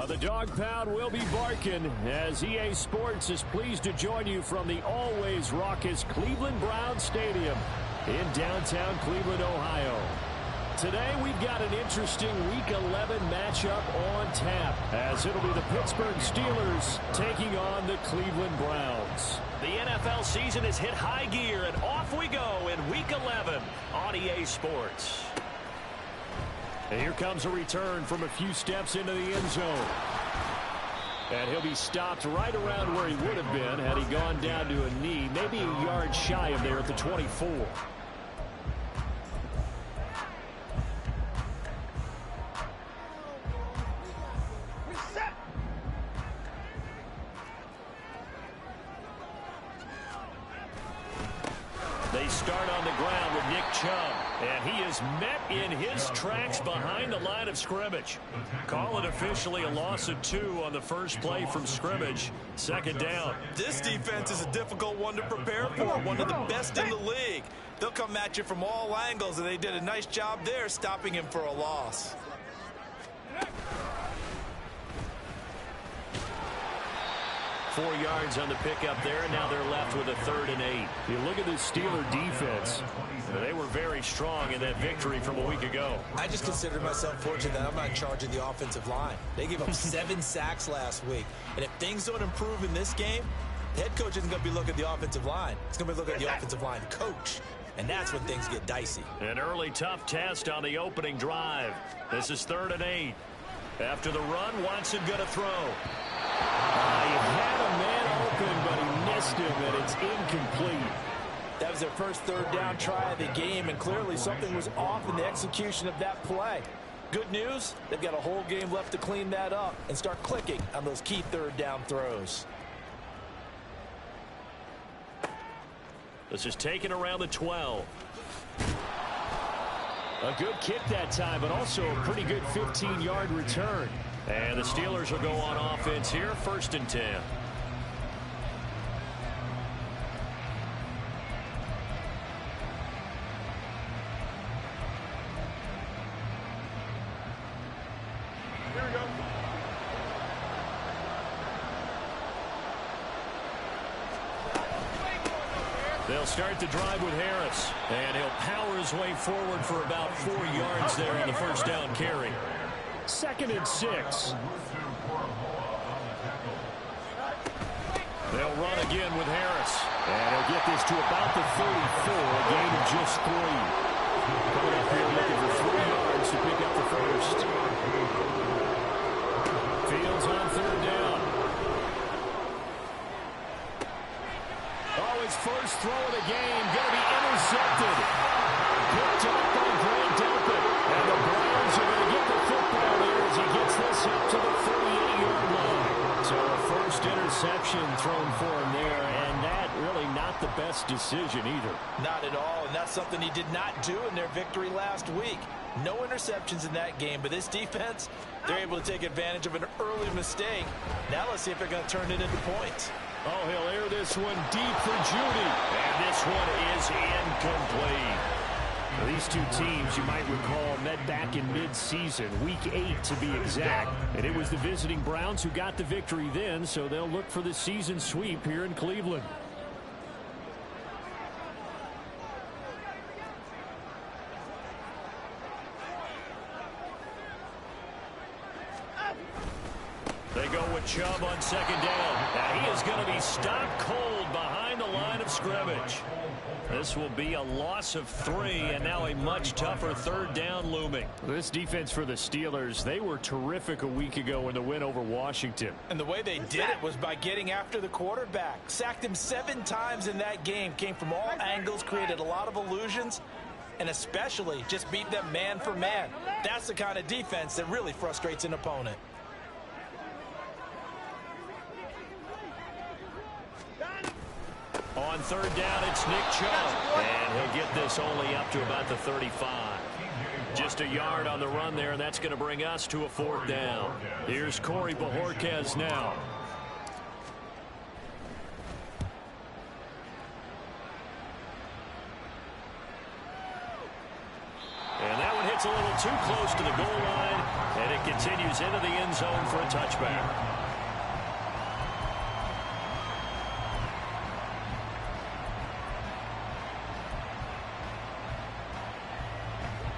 The dog pound will be barking as EA Sports is pleased to join you from the always raucous Cleveland Browns Stadium in downtown Cleveland, Ohio. Today we've got an interesting Week 11 matchup on tap as it'll be the Pittsburgh Steelers taking on the Cleveland Browns. The NFL season has hit high gear and off we go in Week 11 on EA Sports. And here comes a return from a few steps into the end zone. And he'll be stopped right around where he would have been had he gone down to a knee, maybe a yard shy of there at the 24. They start on the ground with Nick Chubb, and he is met in his tracks behind the line of scrimmage. Call it officially a loss of 2 on the first play from scrimmage. Second down. This defense is a difficult one to prepare for, one of the best in the league. They'll come at you from all angles, and they did a nice job there stopping him for a loss. 4 yards on the pickup there, and now they're left with a 3rd and 8. You look at this Steeler defense. They were very strong in that victory from a week ago. I just consider myself fortunate that I'm not in charge of the offensive line. They gave up 7 sacks last week. And if things don't improve in this game, the head coach isn't going to be looking at the offensive line. He's going to be looking at the offensive line coach. And that's when things get dicey. An early tough test on the opening drive. This is 3rd and 8. After the run, Watson going to throw. He had a man open, but he missed him, and it's incomplete. That was their first 3rd down try of the game, and clearly something was off in the execution of that play. Good news, they've got a whole game left to clean that up and start clicking on those key 3rd down throws. This is taken around the 12. A good kick that time, but also a pretty good 15-yard return. And the Steelers will go on offense here, 1st and 10. Here we go. They'll start the drive with Harris. And he'll power his way forward for about 4 yards there on the first down carry. 2nd and 6. They'll run again with Harris. And he'll get this to about the 34, a gain of just 3. Coming up here looking for 3 yards to pick up the first. Fields on 3rd down. Oh, his first throw of the game going to be intercepted. Picked up by Grant Delpit. And the Browns are going to get the football here as he gets this up to the 38-yard line. So a first interception thrown for him there, and that really not the best decision either. Not at all, and that's something he did not do in their victory last week. No interceptions in that game, but this defense, they're able to take advantage of an early mistake. Now let's see if they're going to turn it into points. Oh, he'll air this one deep for Judy. And this one is incomplete. Now, these two teams, you might recall, met back in mid-season, Week 8 to be exact. And it was the visiting Browns who got the victory then, so they'll look for the season sweep here in Cleveland. They go with Chubb on 2nd down. And he is going to be stopped cold behind the line of scrimmage. This will be a loss of 3, and now a much tougher 3rd down looming. This defense for the Steelers, they were terrific a week ago in the win over Washington. And the way they did it was by getting after the quarterback. Sacked him 7 times in that game. Came from all angles, created a lot of illusions, and especially just beat them man for man. That's the kind of defense that really frustrates an opponent. On 3rd down, it's Nick Chubb. And he'll get this only up to about the 35. Just a yard on the run there, and that's going to bring us to a 4th down. Here's Corey Bojorquez now. And that one hits gets a little too close to the goal line, and it continues into the end zone for a touchback.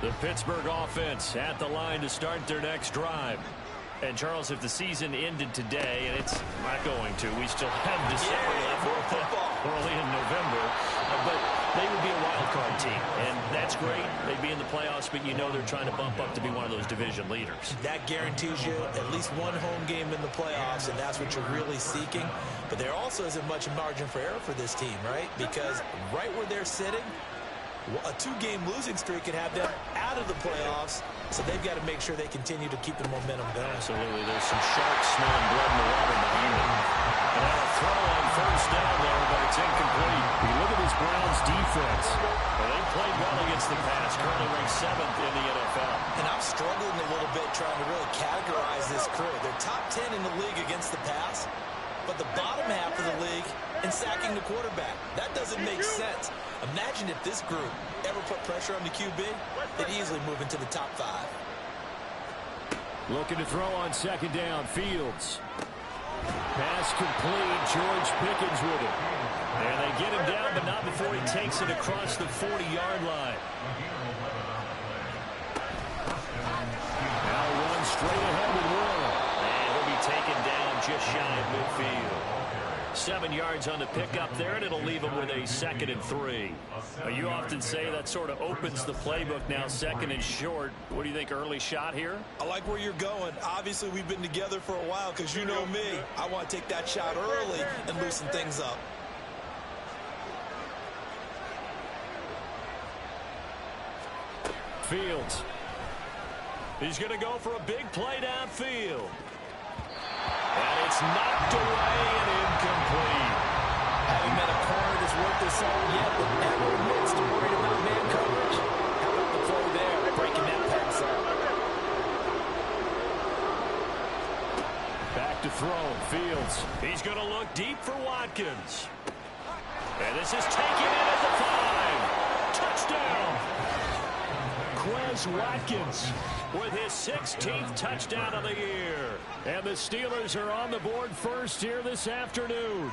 The Pittsburgh offense at the line to start their next drive. And, Charles, if the season ended today, and it's not going to, we still have December left, early in November, but they would be a wild card team, and that's great. They'd be in the playoffs, but you know they're trying to bump up to be one of those division leaders. That guarantees you at least one home game in the playoffs, and that's what you're really seeking. But there also isn't much margin for error for this team, right? Because right where they're sitting, a two-game losing streak could have them out of the playoffs, so they've got to make sure they continue to keep the momentum going. Absolutely. There's some sharks smelling blood in the water behind them. And now a throw on first down there, but it's incomplete. You look at this Browns defense. Well, they played well against the pass, currently ranked 7th in the NFL. And I'm struggling a little bit trying to really categorize this crew. They're top 10 in the league against the pass, but the bottom half of the league in sacking the quarterback. That doesn't make sense. Imagine if this group ever put pressure on the QB, they'd easily move into the top 5. Looking to throw on second down. Fields. Pass complete. George Pickens with it. And they get him down, but not before he takes it across the 40-yard line. Now run straight ahead with Warren. And he'll be taken down just shy of midfield. 7 yards on the pickup there, and it'll leave him with a 2nd and 3. You often say that sort of opens the playbook now, 2nd and short. What do you think, early shot here? I like where you're going. Obviously, we've been together for a while because you know me. I want to take that shot early and loosen things up. Fields. He's going to go for a big play downfield. And it's knocked away and incomplete. Having been a corner that's worth his salt yet, but never admits to worrying about man coverage. How about the play there, breaking that pass up? Back to throw. Fields. He's going to look deep for Watkins. And this is taken in at the 5. Touchdown. Quez Watkins with his 16th touchdown of the year. And the Steelers are on the board first here this afternoon.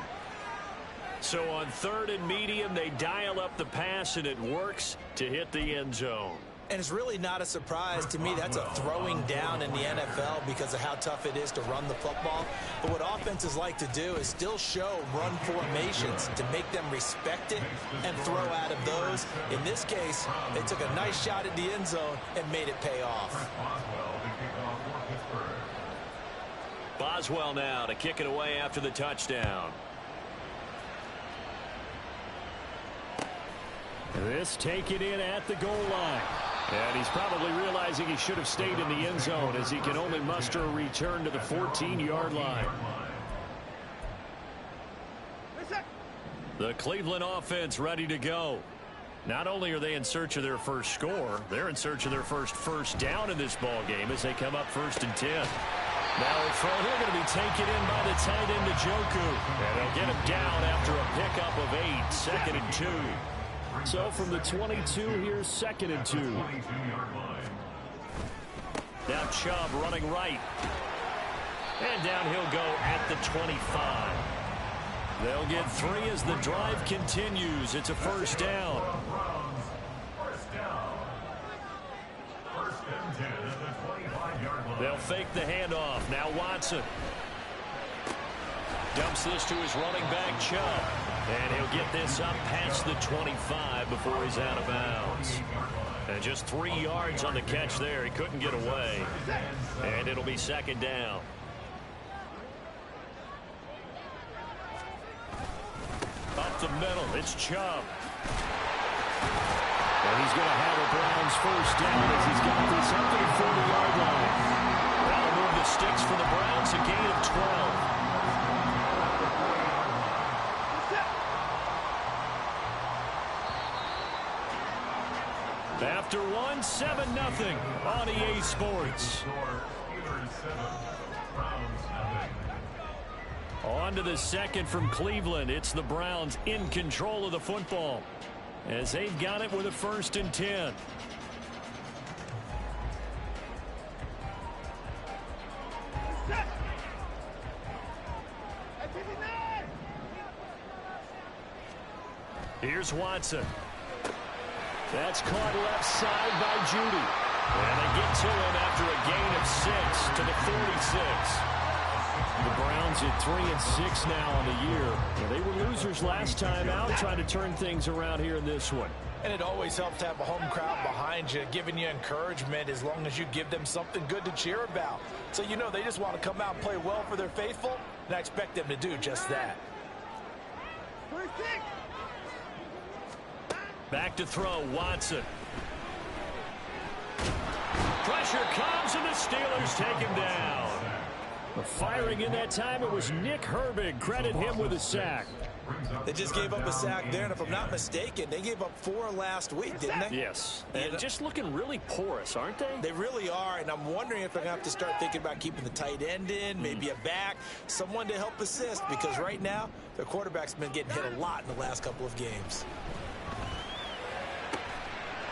So on 3rd and medium, they dial up the pass, and it works to hit the end zone. And it's really not a surprise to me. That's a throwing down in the NFL because of how tough it is to run the football. But what offenses like to do is still show run formations to make them respect it and throw out of those. In this case, they took a nice shot at the end zone and made it pay off. Boswell now to kick it away after the touchdown. This taken in at the goal line. And he's probably realizing he should have stayed in the end zone as he can only muster a return to the 14-yard line. The Cleveland offense ready to go. Not only are they in search of their first score, they're in search of their first down in this ball game as they come up 1st and 10. Now a throw here going to be taken in by the tight end Njoku. And they'll get him down after a pickup of 8, 2nd and 2. So from the 22, here's 2nd and 2. Now Chubb running right. And down he'll go at the 25. They'll get 3 as the drive continues. It's a 1st down. They'll fake the handoff. Now Watson. Dumps this to his running back, Chubb. And he'll get this up past the 25 before he's out of bounds. And just 3 yards on the catch there. He couldn't get away. And it'll be 2nd down. Up the middle, it's Chubb. And he's going to have a Browns 1st down as he's got this up to the 40-yard line. That'll move the sticks for the Browns, a gain of 12. After 1, 7-0 on EA Sports. On to the 2nd from Cleveland. It's the Browns in control of the football as they've got it with a 1st and 10. Here's Watson. That's caught left side by Judy. And they get to him after a gain of 6 to the 46. The Browns at 3-6 now on the year. Well, they were losers last time out, trying to turn things around here in this one. And it always helps to have a home crowd behind you, giving you encouragement as long as you give them something good to cheer about. So you know they just want to come out and play well for their faithful, and I expect them to do just that. Back to throw, Watson. Pressure comes, and the Steelers take him down. The firing in that time, it was Nick Herbig. Credit him with a sack. They just gave up a sack there, and if I'm not mistaken, they gave up 4 last week, didn't they? Yes. And just looking really porous, aren't they? They really are, and I'm wondering if they're going to have to start thinking about keeping the tight end in, maybe a back, someone to help assist, because right now, their quarterback's been getting hit a lot in the last couple of games.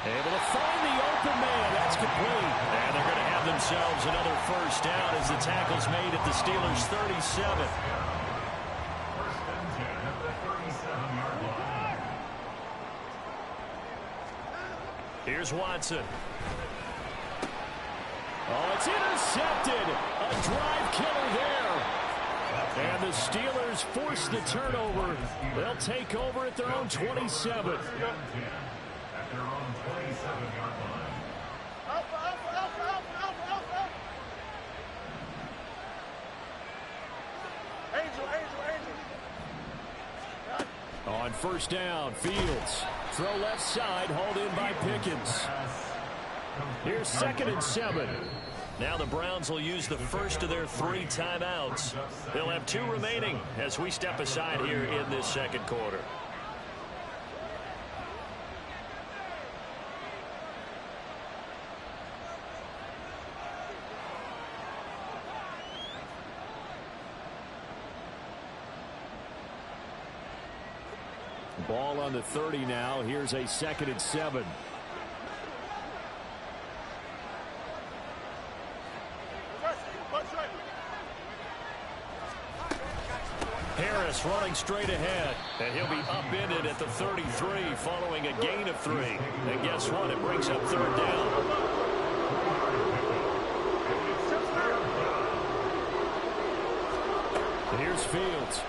Able to find the open man. That's complete. And they're going to have themselves another first down as the tackle's made at the Steelers' 37. Here's Watson. Oh, it's intercepted. A drive killer there. And the Steelers force the turnover. They'll take over at their own 27. On first down, Fields. Throw left side, hauled in by Pickens. Here's 2nd and 7. Now the Browns will use the first of their 3 timeouts. They'll have 2 remaining as we step aside here in this second quarter. Ball on the 30 now. Here's a 2nd and 7. Harris running straight ahead, and he'll be upended at the 33 following a gain of 3. And guess what? It brings up 3rd down. Here's Fields.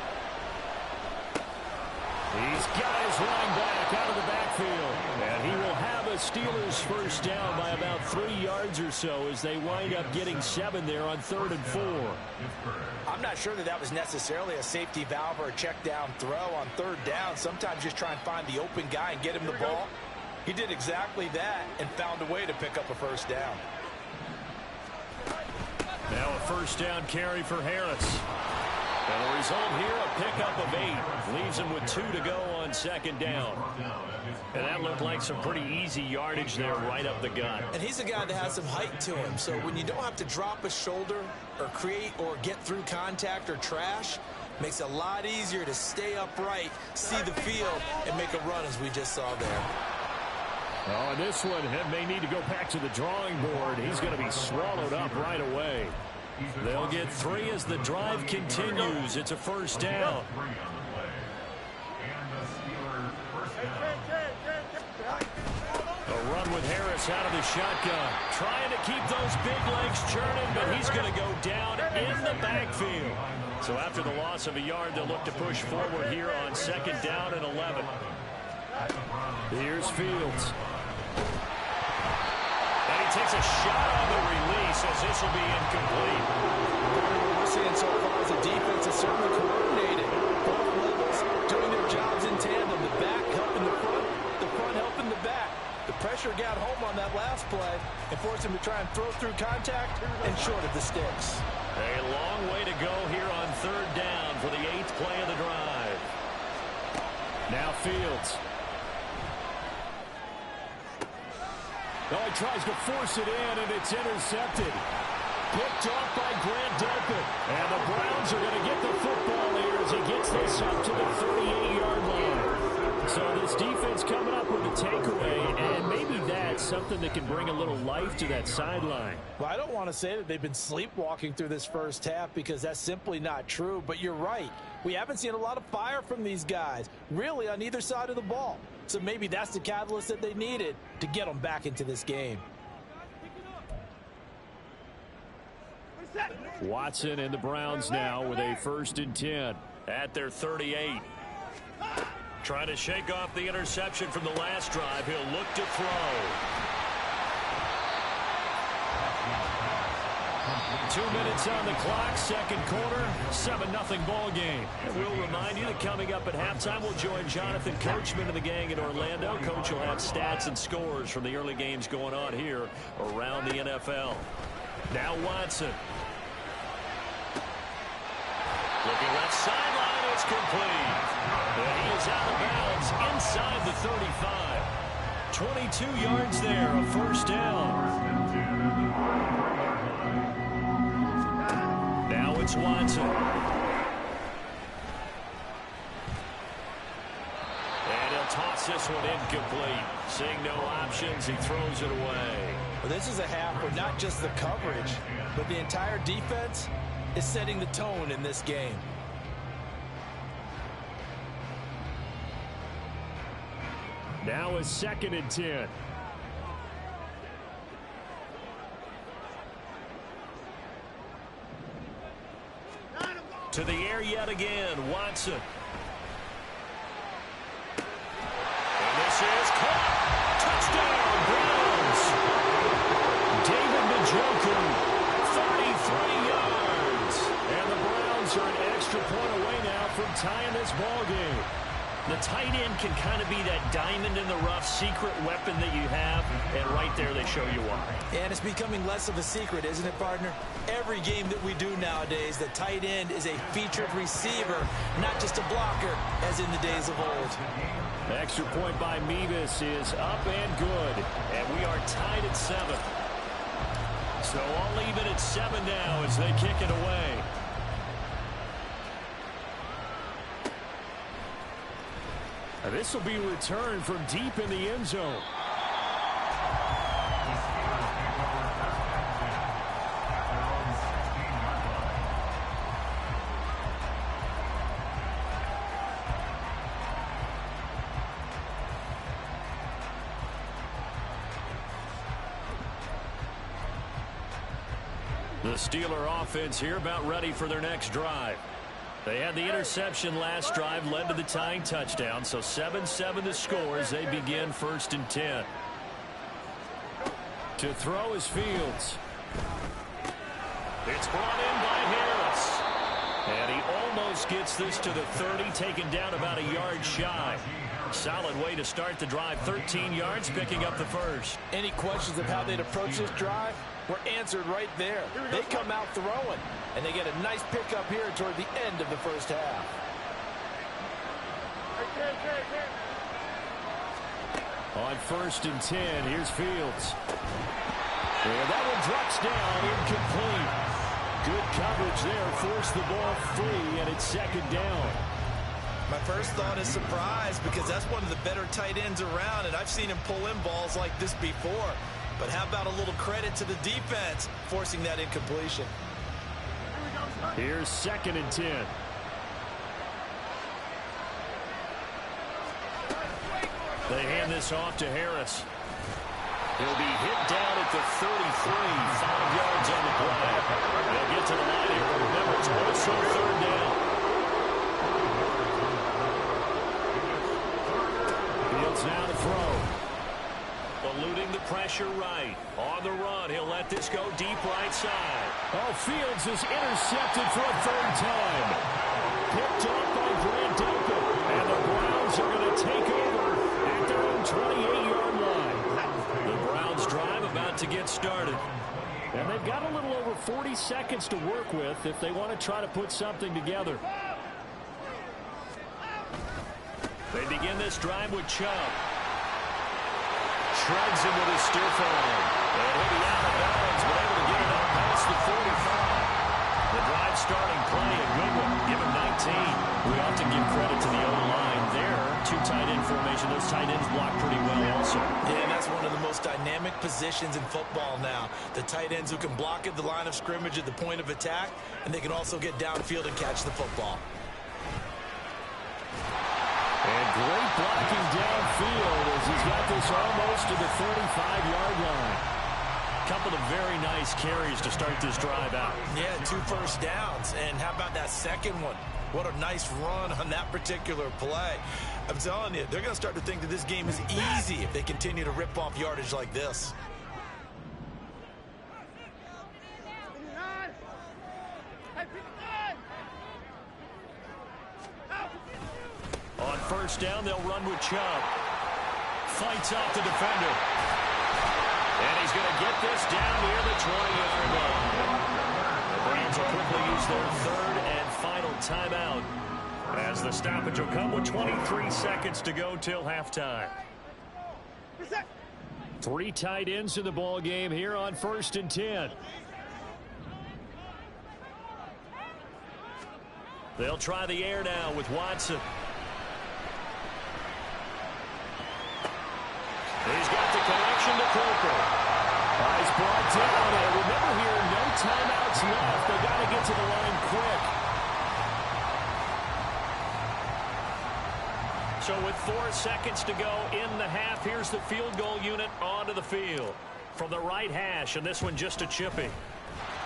He's got his running back out of the backfield. And he will have a Steelers first down by about 3 yards or so as they wind up getting 7 there on 3rd and 4. I'm not sure that was necessarily a safety valve or a check down throw on 3rd down. Sometimes just try and find the open guy and get him the ball. He did exactly that and found a way to pick up a first down. Now a first down carry for Harris. And the result here, a pickup of 8. Leaves him with 2 to go on 2nd down. And that looked like some pretty easy yardage there right up the gut. And he's a guy that has some height to him. So when you don't have to drop a shoulder or create or get through contact or trash, makes it a lot easier to stay upright, see the field, and make a run as we just saw there. Oh, and this one may need to go back to the drawing board. He's going to be swallowed up right away. They'll get 3 as the drive continues. It's a first down. A run with Harris out of the shotgun. Trying to keep those big legs churning, but he's going to go down in the backfield. So after the loss of a yard, they'll look to push forward here on 2nd down and 11. Here's Fields. And he takes a shot on the release as this will be incomplete. What we're seeing so far is the defense is certainly coordinated. Both levels doing their jobs in tandem. The back helping the front helping the back. The pressure got home on that last play and forced him to try and throw through contact and short of the sticks. A long way to go here on 3rd down for the 8th play of the drive. Now Fields. Oh, he tries to force it in, and it's intercepted. Picked off by Grant Delpit. And the Browns are going to get the football here as he gets this up to the 38-yard line. So this defense coming up with a takeaway, and maybe that's something that can bring a little life to that sideline. Well, I don't want to say that they've been sleepwalking through this first half because that's simply not true, but you're right. We haven't seen a lot of fire from these guys, really on either side of the ball. So maybe that's the catalyst that they needed to get them back into this game. Watson and the Browns now with a 1st and 10. At their 38. Trying to shake off the interception from the last drive. He'll look to throw. 2 minutes on the clock, second quarter, 7-0 ball game. And we'll remind you that coming up at halftime, we'll join Jonathan Coachman and the gang in Orlando. Coach will have stats and scores from the early games going on here around the NFL. Now Watson. Looking left sideline, it's complete. And he is out of bounds inside the 35. 22 yards there, a 1st down. Now it's Watson. And he'll toss this one incomplete. Seeing no options, he throws it away. Well, this is a half where not just the coverage, but the entire defense is setting the tone in this game. Now a 2nd and 10. To the air yet again, Watson. And this is caught. Touchdown, Browns. David Njoku, 33 yards. And the Browns are an extra point away now from tying this ball game. The tight end can kind of be that diamond in the rough secret weapon that you have, and right there they show you why. And it's becoming less of a secret, isn't it, partner? Every game that we do nowadays, the tight end is a featured receiver, not just a blocker, as in the days of old. The extra point by Mevis is up and good, and we are tied at 7. So I'll leave it at 7 now as they kick it away. This will be returned from deep in the end zone. The Steeler offense here about ready for their next drive. They had the interception last drive, led to the tying touchdown, so 7-7 the score as they begin 1st and 10. To throw is Fields. It's brought in by Harris. And he almost gets this to the 30, taken down about a yard shy. Solid way to start the drive, 13 yards, picking up the 1st. Any questions of how they'd approach this drive were answered right there. They come out throwing, and they get a nice pickup here toward the end of the first half. On 1st and 10, here's Fields. And that one drops down, incomplete. Good coverage there, forced the ball free, and it's 2nd down. My first thought is surprise because that's one of the better tight ends around, and I've seen him pull in balls like this before. But how about a little credit to the defense forcing that incompletion? Here's 2nd and 10. They hand this off to Harris. He'll be hit down at the 33, 5 yards on the play. They'll get to the line here, but remember, it's also 3rd down. Fields now to throw. Eluding the pressure right. On the run, he'll let this go deep right side. Oh, Fields is intercepted for a 3rd time. Picked up by Grant Delpit. And the Browns are going to take over at their own 28-yard line. The Browns drive about to get started. And they've got a little over 40 seconds to work with if they want to try to put something together. They begin this drive with Chubb. Shreds him with his stiff arm. And he'll be out of bounds, but able to get it out past the 45. The drive starting play, a good one. Give him 19. We often give credit to the O-line there. 2 tight end formation. situation, those tight ends block pretty well also. Yeah, and that's one of the most dynamic positions in football now. The tight ends who can block at the line of scrimmage at the point of attack, and they can also get downfield and catch the football. And great blocking downfield as he's got this almost to the 35-yard line. Couple of very nice carries to start this drive out. Yeah, 2 first downs. And how about that second one? What a nice run on that particular play. I'm telling you, they're going to start to think that this game is easy if they continue to rip off yardage like this. On first down, they'll run with Chubb. Fights off the defender. And he's going to get this down near the 20-yard line. The Browns will quickly use their third and final timeout, as the stoppage will come with 23 seconds to go till halftime. 3 tight ends in the ball game here on 1st and 10. They'll try the air now with Watson. He's got the connection to Cooper. He's brought down, and remember here, no timeouts left. They got to get to the line quick. So with 4 seconds to go in the half, here's the field goal unit onto the field. From the right hash, and this one just a chippy.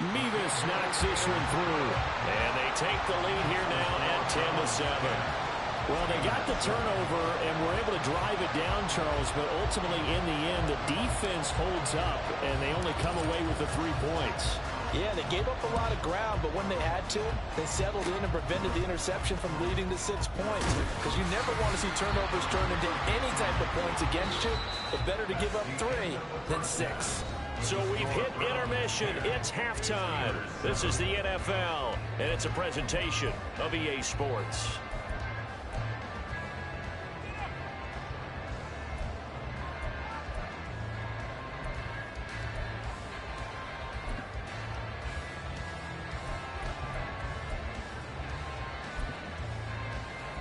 Mevis knocks this one through. And they take the lead here now at 10-7. Well, they got the turnover and were able to drive it down, Charles, but ultimately in the end, the defense holds up, and they only come away with the 3 points. Yeah, they gave up a lot of ground, but when they had to, they settled in and prevented the interception from leading to 6 points. Because you never want to see turnovers turn into any type of points against you, but better to give up 3 than 6. So we've hit intermission. It's halftime. This is the NFL, and it's a presentation of EA Sports.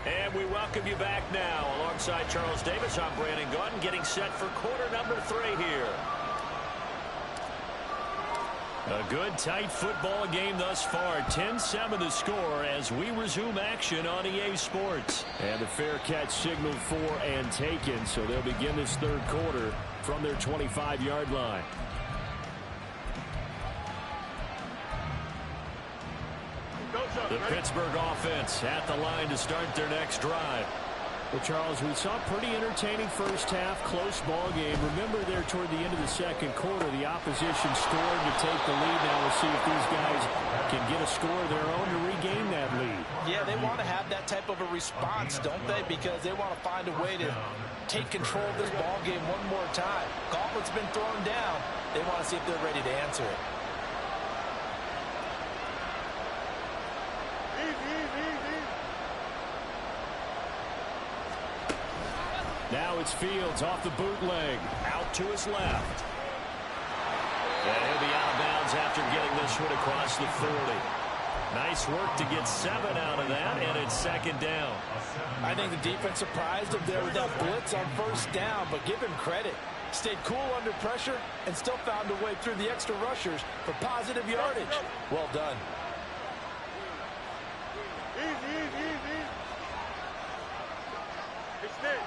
And we welcome you back now. Alongside Charles Davis, I'm Brandon Gaudin, getting set for quarter number 3 here. A good, tight football game thus far. 10-7 the score as we resume action on EA Sports. And the fair catch signaled for and taken, so they'll begin this 3rd quarter from their 25-yard line. The Pittsburgh offense at the line to start their next drive. Well, Charles, we saw a pretty entertaining first half, close ball game. Remember there toward the end of the 2nd quarter, the opposition scored to take the lead. Now we'll see if these guys can get a score of their own to regain that lead. Yeah, they want to have that type of a response, don't they? Because they want to find a way to take control of this ball game one more time. Gauntlet's been thrown down. They want to see if they're ready to answer it. Now it's Fields off the bootleg. Out to his left. And he'll be out of bounds after getting this one across the 40. Nice work to get 7 out of that, and it's 2nd down. I think the defense surprised him there with that blitz on first down, but give him credit. Stayed cool under pressure and still found a way through the extra rushers for positive yardage. Well done. Easy. It's Nick.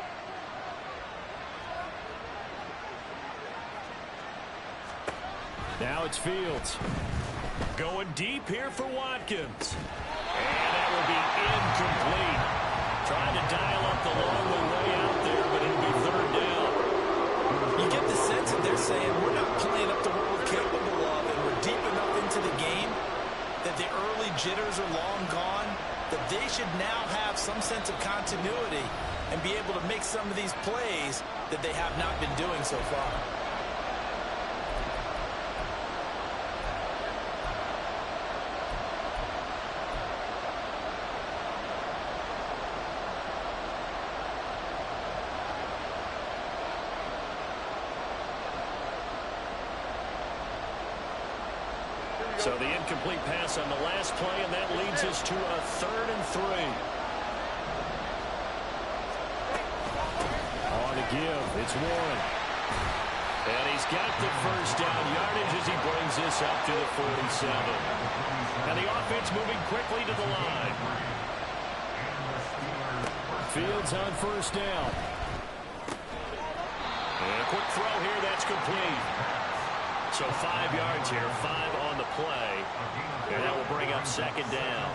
Now it's Fields. Going deep here for Watkins. And that will be incomplete. Trying to dial up the long way out there, but it'll be 3rd down. You get the sense that they're saying we're not playing up to what we're capable of, and we're deep enough into the game that the early jitters are long gone, that they should now have some sense of continuity and be able to make some of these plays that they have not been doing so far. So the incomplete pass on the last play, and that leads us to a 3rd and 3. give. It's Warren. And he's got the first down yardage as he brings this up to the 47. And the offense moving quickly to the line. Fields on first down. And a quick throw here, that's complete. So 5 yards here, 5 on the play. And that will bring up second down.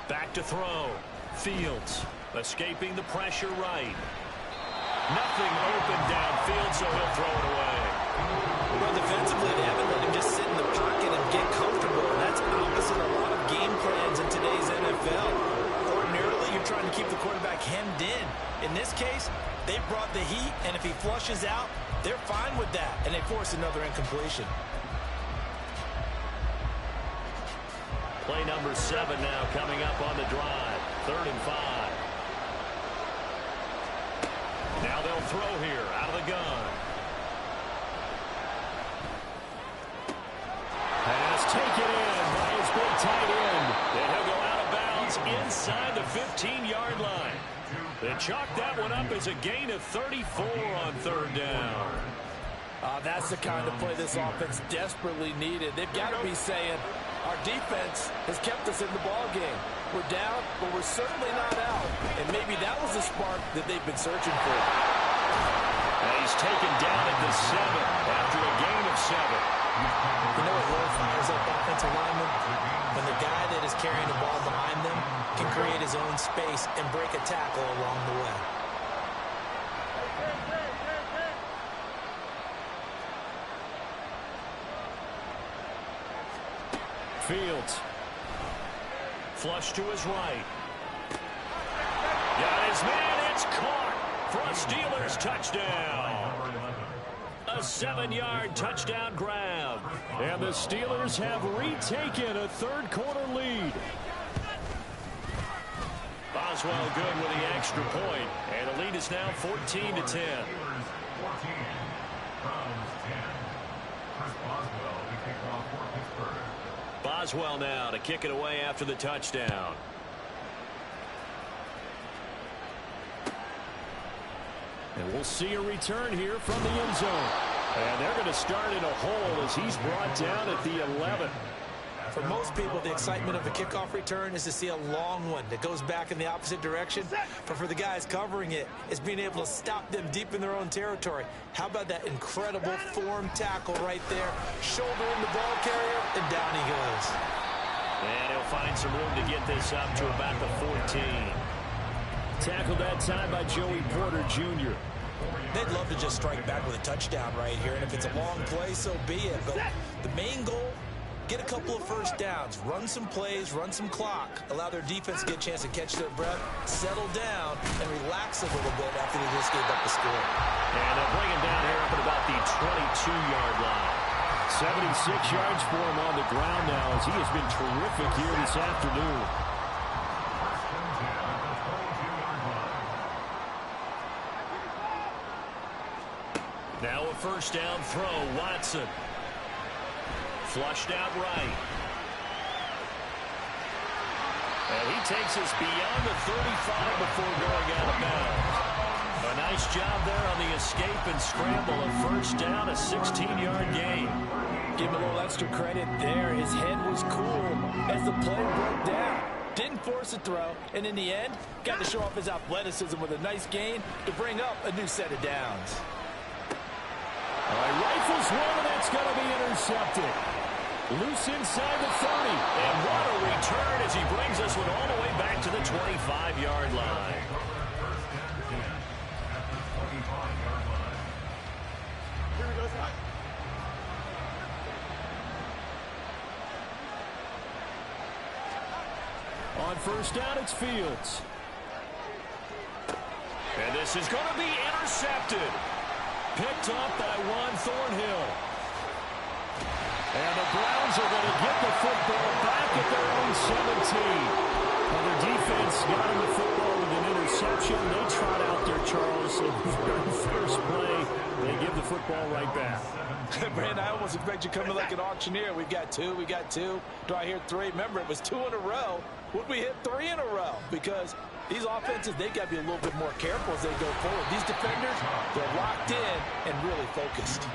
Back to throw. Fields escaping the pressure right. Nothing open downfield, so he'll throw it away. Well, defensively, they haven't let him just sit in the pocket and get comfortable. And that's opposite a lot of game plans in today's NFL. Ordinarily, you're trying to keep the quarterback hemmed in. In this case, they brought the heat, and if he flushes out, they're fine with that, and they force another incompletion. Play number 7 now coming up on the drive. 3rd and 5. Now they'll throw here out of the gun. Pass taken in by his big tight end. And he'll go out of bounds inside the 15-yard line. They chalk that one up as a gain of 34 on 3rd down. That's the kind of play this offense desperately needed. They've got to be saying, our defense has kept us in the ball game. We're down, but we're certainly not out. And maybe that was the spark that they've been searching for. And he's taken down at the 7 after a gain of 7. You know what really fires up offensive linemen? When the guy that is carrying the ball behind them can create his own space and break a tackle along the way. Fields. Flush to his right. Got his man. It's caught for a Steelers touchdown. A 7-yard touchdown grab. And the Steelers have retaken a 3rd quarter lead. Boswell good with the extra point. And the lead is now 14-10. Boswell now to kick it away after the touchdown. And we'll see a return here from the end zone. And they're going to start in a hole as he's brought down at the 11. For most people, the excitement of a kickoff return is to see a long one that goes back in the opposite direction. But for the guys covering it, it's being able to stop them deep in their own territory. How about that incredible form tackle right there? Shoulder in the ball carrier, and down he goes. And he'll find some room to get this up to about the 14. Tackled that time by Joey Porter Jr. They'd love to just strike back with a touchdown right here, and if it's a long play, so be it. But the main goal, get a couple of first downs, run some plays, run some clock, allow their defense to get a chance to catch their breath, settle down, and relax a little bit after they just gave up the score. And they'll bring him down here up at about the 22-yard line. 76 yards for him on the ground now as he has been terrific here this afternoon. Now a first down throw, Watson. Flushed out right. And he takes us beyond the 35 before going out of bounds. A nice job there on the escape and scramble. A first down, a 16-yard gain. Give him a little extra credit there. His head was cool as the play broke down. Didn't force a throw, and in the end, got to show off his athleticism with a nice gain to bring up a new set of downs. All right, rifles one, and that's going to be intercepted. Loose inside the 30. And what a return as he brings this one all the way back to the 25-yard line. On first down, it's Fields. And this is going to be intercepted. Picked up by Juan Thornhill. And the Browns are going to get the football back at their own 17. Well, their defense got him the football with an interception. They trot out there, Charles. In the very first play, they give the football right back. Brandon, I almost expect you coming like an auctioneer. We've got two. We got two. Do I hear three? Remember, it was 2 in a row. Would we hit 3 in a row? Because these offenses, they got to be a little bit more careful as they go forward. These defenders, they're locked in and really focused.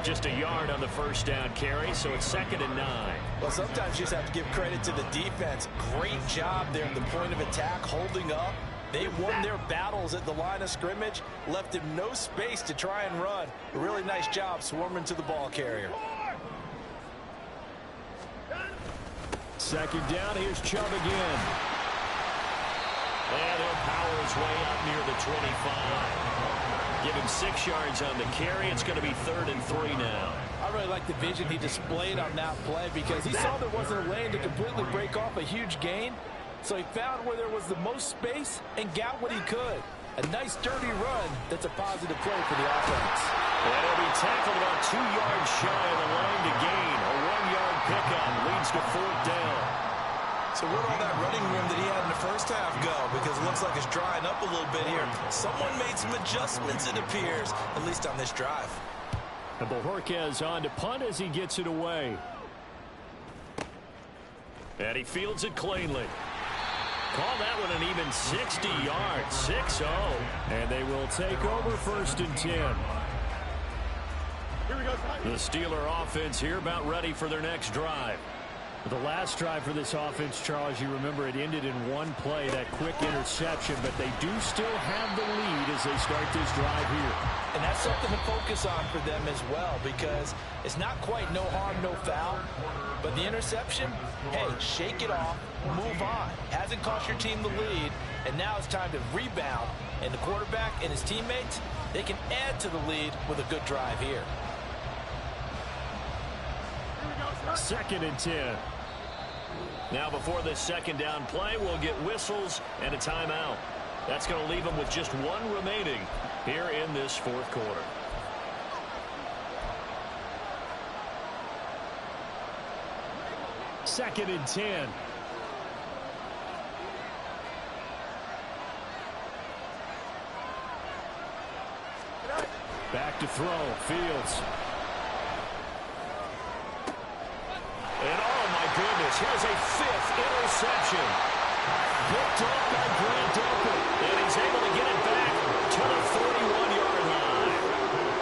Just a yard on the first down carry, so it's 2nd and 9. Well, sometimes you just have to give credit to the defense. Great job there at the point of attack, holding up. They won their battles at the line of scrimmage, left him no space to try and run. A really nice job swarming to the ball carrier. 2nd down, here's Chubb again. And he'll power his way up near the 25. Give him 6 yards on the carry. It's going to be 3rd and 3 now. I really like the vision he displayed on that play because he saw there wasn't a lane to completely break off a huge gain. So he found where there was the most space and got what he could. A nice, dirty run that's a positive play for the offense. And he'll be tackled about 2 yards shy of the line to gain. A 1-yard pickup leads to 4th down. So where'd all that running room that he had in the first half go? Because it looks like it's drying up a little bit here. Someone made some adjustments, it appears, at least on this drive. And Bojorquez on to punt as he gets it away. And he fields it cleanly. Call that one an even 60 yards, 6-0. And they will take over 1st and 10. Here we go. The Steeler offense here about ready for their next drive. The last drive for this offense, Charles, you remember it ended in one play, that quick interception, but they do still have the lead as they start this drive here. And that's something to focus on for them as well because it's not quite no harm, no foul. But the interception, hey, shake it off, move on. Hasn't cost your team the lead, and now it's time to rebound. And the quarterback and his teammates, they can add to the lead with a good drive here. 2nd and 10. Now before this 2nd down play, we'll get whistles and a timeout. That's going to leave them with just 1 remaining here in this 4th quarter. Second and 10. Back to throw. Fields. And oh my goodness, here's a 5th interception. Picked off by Grant Open. And he's able to get it back to the 41-yard line.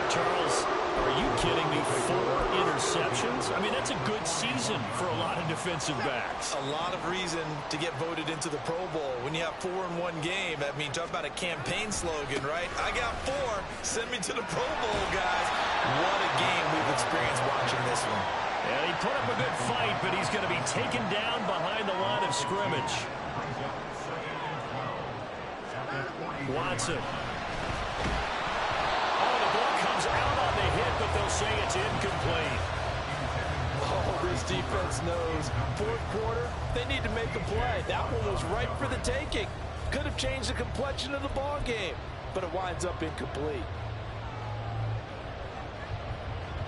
Charles, are you kidding me? 4 interceptions? I mean, that's a good season for a lot of defensive backs. A lot of reason to get voted into the Pro Bowl. When you have 4 in one game, I mean, talk about a campaign slogan, right? I got 4. Send me to the Pro Bowl, guys. What a game we've experienced watching this one. And he put up a good fight, but he's going to be taken down behind the line of scrimmage. Watson. Oh, the ball comes out on the hit, but they'll say it's incomplete. Oh, this defense knows. 4th quarter, they need to make a play. That one was right for the taking. Could have changed the complexion of the ball game, but it winds up incomplete.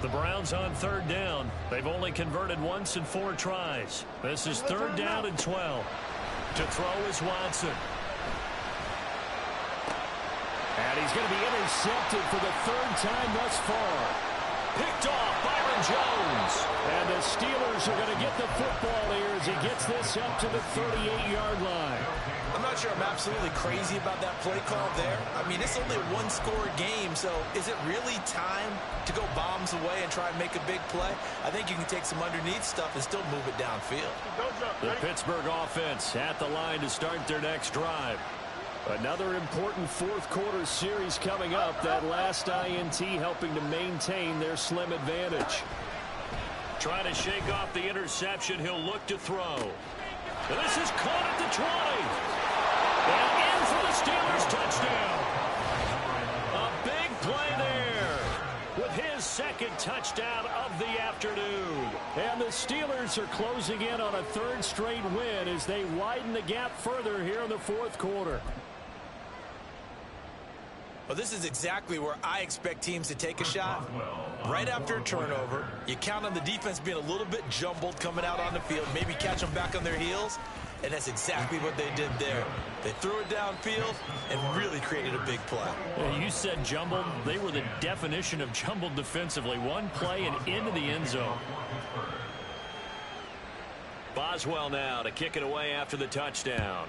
The Browns on 3rd down. They've only converted once in 4 tries. This is 3rd down and 12. To throw is Watson. And he's going to be intercepted for the 3rd time thus far. Picked off Byron Jones. And the Steelers are going to get the football here as he gets this up to the 38-yard line. I'm not sure I'm absolutely crazy about that play call there. I mean, it's only a 1-score game, so is it really time to go bombs away and try and make a big play? I think you can take some underneath stuff and still move it downfield. The Pittsburgh offense at the line to start their next drive. Another important 4th quarter series coming up. That last INT helping to maintain their slim advantage. Trying to shake off the interception. He'll look to throw. And this is caught at the 20. And in for the Steelers touchdown. A big play there with his 2nd touchdown of the afternoon. And the Steelers are closing in on a 3rd straight win as they widen the gap further here in the 4th quarter. Well, this is exactly where I expect teams to take a shot. Right after a turnover, you count on the defense being a little bit jumbled coming out on the field, maybe catch them back on their heels, and that's exactly what they did there. They threw it downfield and really created a big play. Well, you said jumbled. They were the definition of jumbled defensively. One play and into the end zone. Boswell now to kick it away after the touchdown.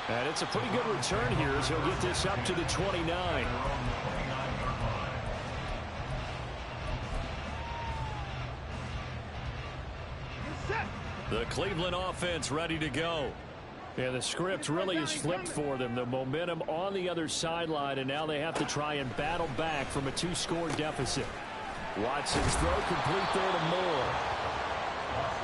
And it's a pretty good return here as he'll get this up to the 29. The Cleveland offense ready to go. Yeah, the script really is flipped for them. The momentum on the other sideline, and now they have to try and battle back from a 2-score deficit. Watson's throw complete there to Moore.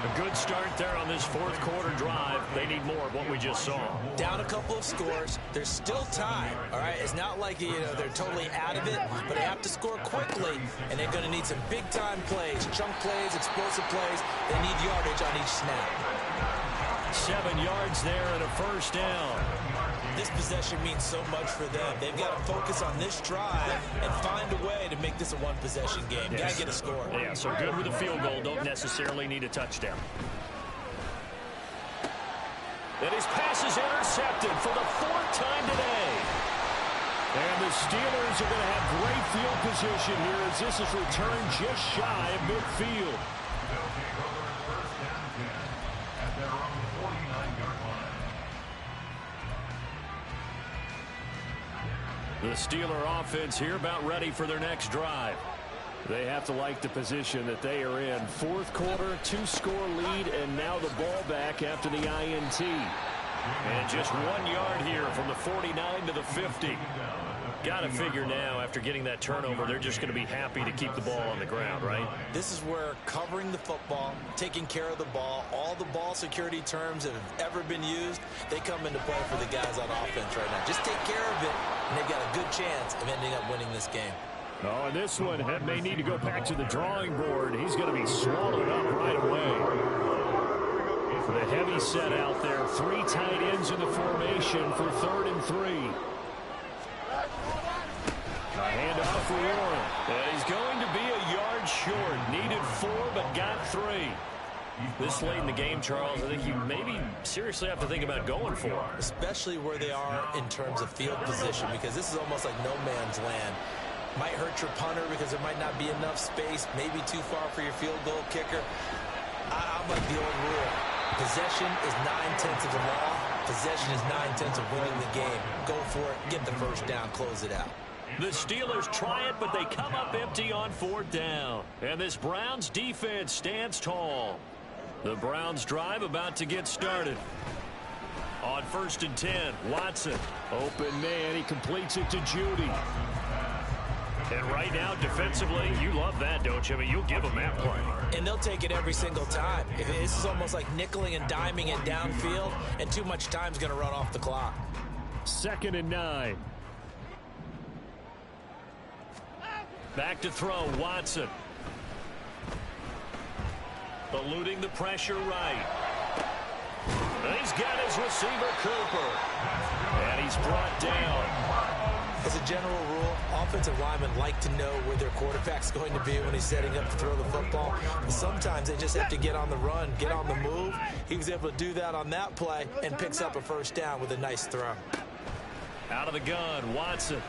A good start there on this fourth quarter drive. They need more of what we just saw. Down a couple of scores. There's still time, all right? It's not like, they're totally out of it, but they have to score quickly, and they're going to need some big-time plays, chunk plays, explosive plays. They need yardage on each snap. 7 yards there and a first down. This possession means so much for them. They've got to focus on this drive and find a way to make this a one-possession game. Yes. Got to get a score. Yeah, so good with a field goal. Don't necessarily need a touchdown. And his pass is intercepted for the 4th time today. And the Steelers are going to have great field position here as this is returned just shy of midfield. The Steeler offense here about ready for their next drive. They have to like the position that they are in. 4th quarter, 2-score lead, and now the ball back after the INT. And just 1 yard here from the 49 to the 50. Got to figure now, after getting that turnover, they're just going to be happy to keep the ball on the ground, right? This is where covering the football, taking care of the ball, all the ball security terms that have ever been used, they come into play for the guys on offense right now. Just take care of it, and they've got a good chance of ending up winning this game. Oh, and this one may need to go back to the drawing board. He's going to be swallowed up right away. For the heavy set out there, 3 tight ends in the formation for 3rd and 3. A handoff for Warren. And he's going to be a yard short. Needed 4, but got 3. This late in the game, Charles, I think you maybe seriously have to think about going for it. Especially where they are in terms of field position, because this is almost like no man's land. Might hurt your punter because there might not be enough space, maybe too far for your field goal kicker. I'm like the old rule. Possession is 9/10 of the law. Possession is 9/10 of winning the game. Go for it, get the first down, close it out. The Steelers try it, but they come up empty on 4th down. And this Browns defense stands tall. The Browns drive about to get started. On 1st and 10, Watson. Open man, he completes it to Judy. And right now, defensively, you love that, don't you? I mean, you'll give them that play. And they'll take it every single time. This is almost like nickeling and diming it downfield, and too much time's going to run off the clock. 2nd and 9. Back to throw, Watson. Eluding the pressure right. And he's got his receiver, Cooper. And he's brought down. As a general rule, offensive linemen like to know where their quarterback's going to be when he's setting up to throw the football. But sometimes they just have to get on the run, get on the move. He was able to do that on that play and picks up a first down with a nice throw. Out of the gun, Watson.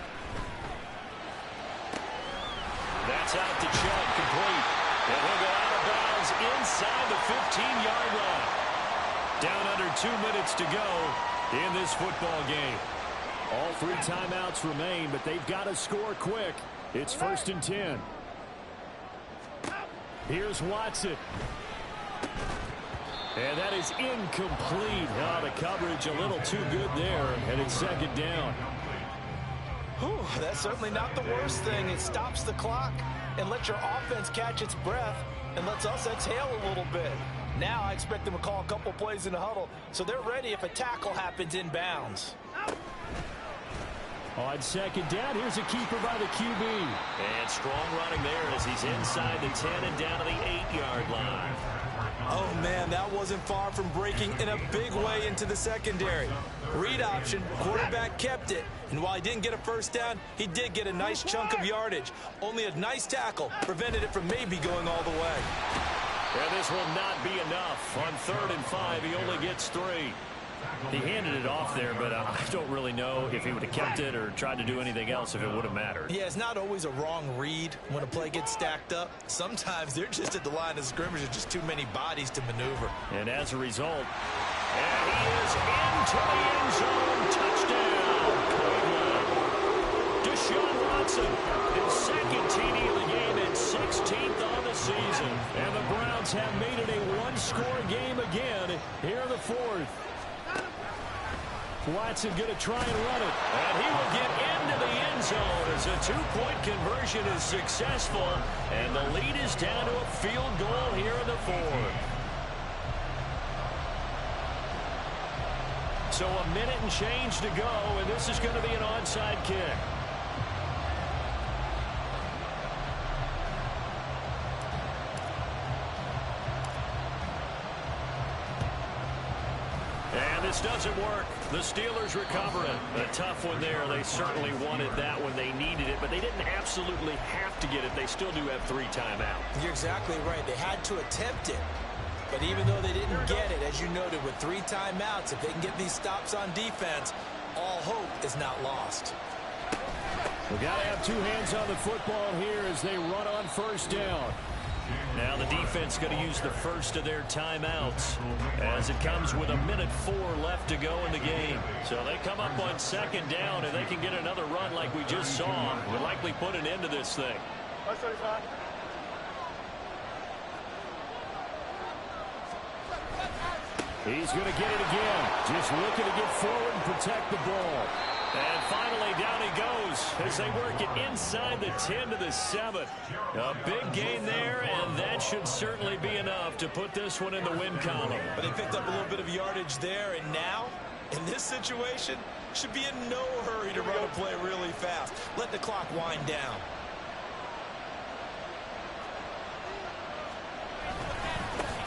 That's out to Chubb, complete. And he'll go out of bounds inside the 15-yard line. Down under 2 minutes to go in this football game. All 3 timeouts remain, but they've got to score quick. It's 1st and 10. Here's Watson. And that is incomplete. Oh, the coverage a little too good there, and it's 2nd down. Whew, that's certainly not the worst thing. It stops the clock and lets your offense catch its breath and lets us exhale a little bit. Now I expect them to call a couple plays in the huddle so they're ready if a tackle happens inbounds. On 2nd down, here's a keeper by the QB. And strong running there as he's inside the 10 and down to the 8-yard line. Oh, man, that wasn't far from breaking in a big way into the secondary. Read option, quarterback kept it, and while he didn't get a first down, he did get a nice chunk of yardage. Only a nice tackle prevented it from maybe going all the way. And this will not be enough. On 3rd and 5, he only gets 3. He handed it off there, but I don't really know if he would have kept it or tried to do anything else if it would have mattered. Yeah, it's not always a wrong read when a play gets stacked up. Sometimes they're just at the line of scrimmage with just too many bodies to maneuver. And as a result, and he is into the end zone. Touchdown, Cleveland. Deshaun Watson, his second TD of the game and 16th on the season. And the Browns have made it a one-score game again here in the 4th. Watson going to try and run it. And he will get into the end zone as a 2-point conversion is successful. And the lead is down to a field goal here in the 4th. So a minute and change to go, and this is going to be an onside kick. And this doesn't work. The Steelers recover it. A tough one there. They certainly wanted that when they needed it, but they didn't absolutely have to get it. They still do have 3 timeouts. You're exactly right. They had to attempt it. But even though they didn't get it, as you noted, with 3 timeouts, if they can get these stops on defense, all hope is not lost. We've got to have 2 hands on the football here as they run on 1st down. Now the defense going to use the first of their timeouts as it comes with a minute 4 left to go in the game. So they come up on 2nd down, and they can get another run like we just saw. Would likely put an end to this thing. He's going to get it again. Just looking to get forward and protect the ball. And finally, down he goes as they work it inside the 10 to the 7. A big gain there, and that should certainly be enough to put this one in the win column. But they picked up a little bit of yardage there, and now, in this situation, should be in no hurry to run a play really fast. Let the clock wind down.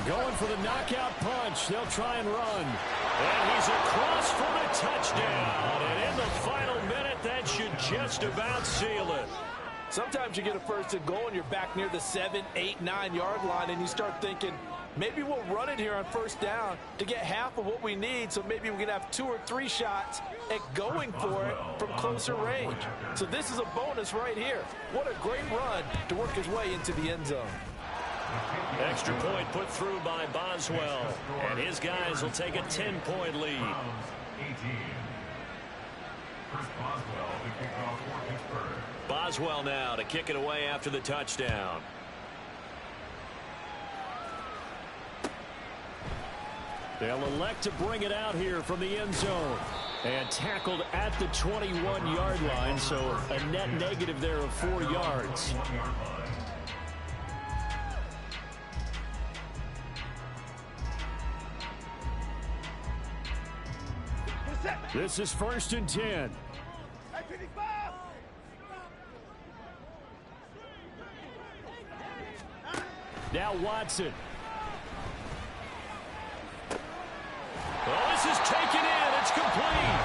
Going for the knockout punch. They'll try and run. And he's across for the touchdown. And in the final minute, that should just about seal it. Sometimes you get a 1st and goal and you're back near the 7, 8, 9-yard line, and you start thinking, maybe we'll run it here on 1st down to get half of what we need, so maybe we can have 2 or 3 shots at going for it from closer range. So this is a bonus right here. What a great run to work his way into the end zone. Extra point put through by Boswell. And his guys will take a 10-point lead. Boswell now to kick it away after the touchdown. They'll elect to bring it out here from the end zone. And tackled at the 21-yard line, so a net negative there of 4 yards. This is 1st and 10. Now Watson. Oh, this is taken in. It's complete.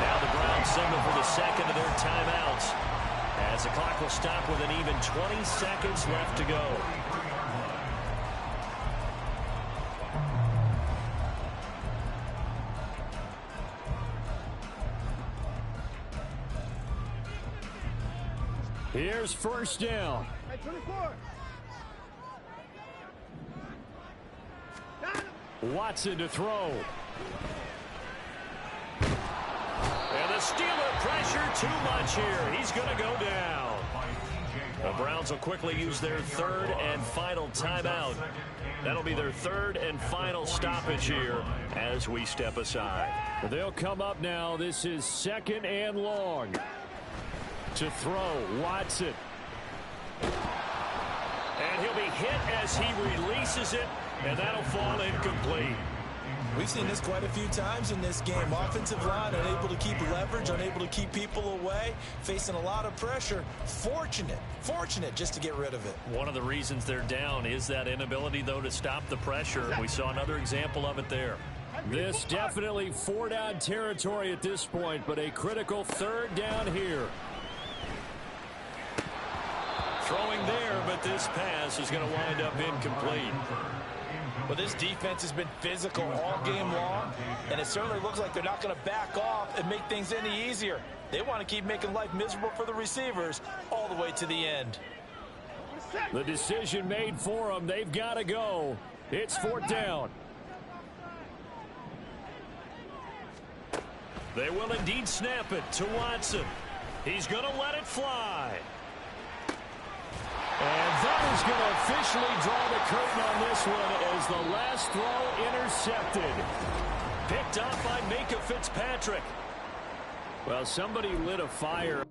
Now the Browns signal for the 2nd of their timeouts as the clock will stop with an even 20 seconds left to go. Here's 1st down. Watson to throw. And the Steeler pressure too much here. He's going to go down. The Browns will quickly use their 3rd and final timeout. That'll be their 3rd and final stoppage here as we step aside. They'll come up now. This is 2nd and long. To throw, Watson. And he'll be hit as he releases it, and that'll fall incomplete. We've seen this quite a few times in this game. Offensive line unable to keep leverage, unable to keep people away, facing a lot of pressure. Fortunate just to get rid of it. One of the reasons they're down is that inability, though, to stop the pressure. We saw another example of it there. This definitely 4-down territory at this point, but a critical 3rd down here. Throwing there, but this pass is going to wind up incomplete. Well, this defense has been physical all game long, and it certainly looks like they're not going to back off and make things any easier. They want to keep making life miserable for the receivers all the way to the end. The decision made for them. They've got to go. It's 4th down. They will indeed snap it to Watson. He's going to let it fly. And that is going to officially draw the curtain on this one as the last throw intercepted. Picked off by Minka Fitzpatrick. Well, somebody lit a fire.